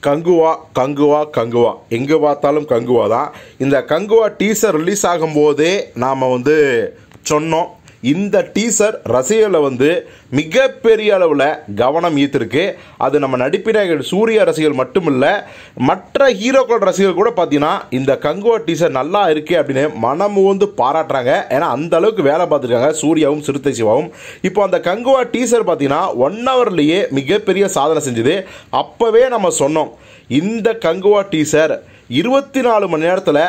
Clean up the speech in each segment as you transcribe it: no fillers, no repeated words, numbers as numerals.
கங்குவா கங்குவா கங்குவா எங்கே பார்த்தாலும் கங்குவா தான். இந்த கங்குவா டீசர் ரிலீஸ் ஆகும்போதே நாம் சொன்னோம், இந்த டீசர் ரசிகர்களை மிகப்பெரிய அளவில் கவனம் ஈர்த்திருக்கு. அது நம்ம நடிப்பினர் சூர்யா ரசிகர்கள் மட்டுமில்லை, மற்ற ஹீரோக்கள் ரசிகர்கள் கூட பார்த்தீங்கன்னா இந்த கங்குவா டீசர் நல்லா இருக்கு அப்படின்னு மனமுவந்து பாராட்டுறாங்க. ஏன்னா அந்த அளவுக்கு வேலை பார்த்துருக்காங்க சூர்யாவும் சிறுத்தை சிவாவும். இப்போ அந்த கங்குவா டீசர் பார்த்தீங்கன்னா 1 ஹவர்லேயே மிகப்பெரிய சாதனை செஞ்சுது. அப்போவே நம்ம சொன்னோம், இந்த கங்குவா டீசர் 24 மணி நேரத்தில்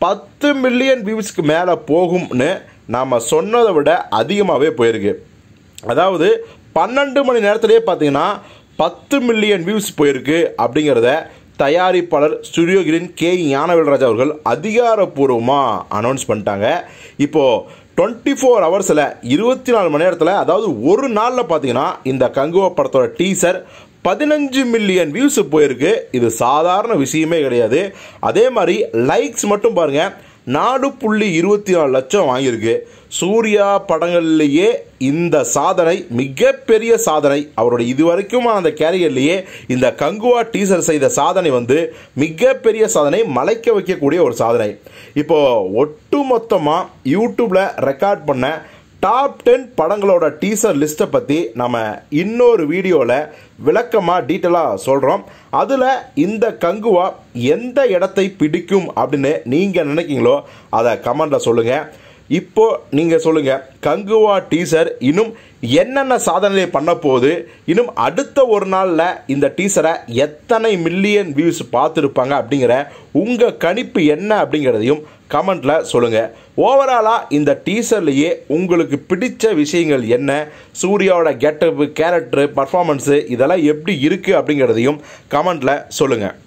10 மில்லியன் வியூஸ்க்கு மேலே போகும்னு நாம் சொன்னதை விட அதிகமாகவே போயிருக்கு. அதாவது 12 மணி நேரத்திலே பார்த்தீங்கன்னா 10 மில்லியன் வியூஸ் போயிருக்கு அப்படிங்கிறத தயாரிப்பாளர் ஸ்டுடியோ கிரீன் கே ஞானவேல்ராஜ் அவர்கள் அதிகாரப்பூர்வமாக அனௌன்ஸ் பண்ணிட்டாங்க. இப்போது 24 ஹவர்ஸில் 24 மணி நேரத்தில், அதாவது ஒரு நாளில் பார்த்தீங்கன்னா இந்த கங்குவா படத்தோட டீசர் 15 மில்லியன் வியூஸ் போயிருக்கு. இது சாதாரண விஷயமே கிடையாது. அதே மாதிரி லைக்ஸ் மட்டும் பாருங்கள், 4.24 லட்சம் வாங்கியிருக்கு. சூர்யா படங்கள்லேயே இந்த சாதனை மிகப்பெரிய சாதனை. அவருடைய இதுவரைக்கும் அந்த கேரியர்லேயே இந்த கங்குவா டீசர் செய்த சாதனை மிகப்பெரிய சாதனை, மலைக்க வைக்கக்கூடிய ஒரு சாதனை. இப்போது ஒட்டுமொத்தமாக யூடியூப்பில் ரெக்கார்ட் பண்ண டாப் 10 படங்களோட டீசர் லிஸ்ட்டை பற்றி நம்ம இன்னொரு வீடியோவில் விளக்கமாக டீட்டெயிலாக சொல்கிறோம். அதில் இந்த கங்குவா எந்த இடத்தை பிடிக்கும் அப்படின்னு நீங்கள் நினைக்கிங்களோ அதை கமெண்டில் சொல்லுங்கள். இப்போது நீங்கள் சொல்லுங்கள், கங்குவா டீசர் இன்னும் என்னென்ன சாதனை பண்ண போகுது, இன்னும் அடுத்த ஒரு நாளில் இந்த டீசரை எத்தனை மில்லியன் வியூஸ் பார்த்துருப்பாங்க அப்படிங்கிற உங்கள் கணிப்பு என்ன அப்படிங்கிறதையும் கமெண்ட்டில் சொல்லுங்கள். ஓவராலாக இந்த டீசர்லேயே உங்களுக்கு பிடிச்ச விஷயங்கள் என்ன, சூர்யாவோட கெட்டப்பு, கேரக்டரு, பர்ஃபார்மன்ஸு இதெல்லாம் எப்படி இருக்குது அப்படிங்கிறதையும் கமெண்ட்டில் சொல்லுங்கள்.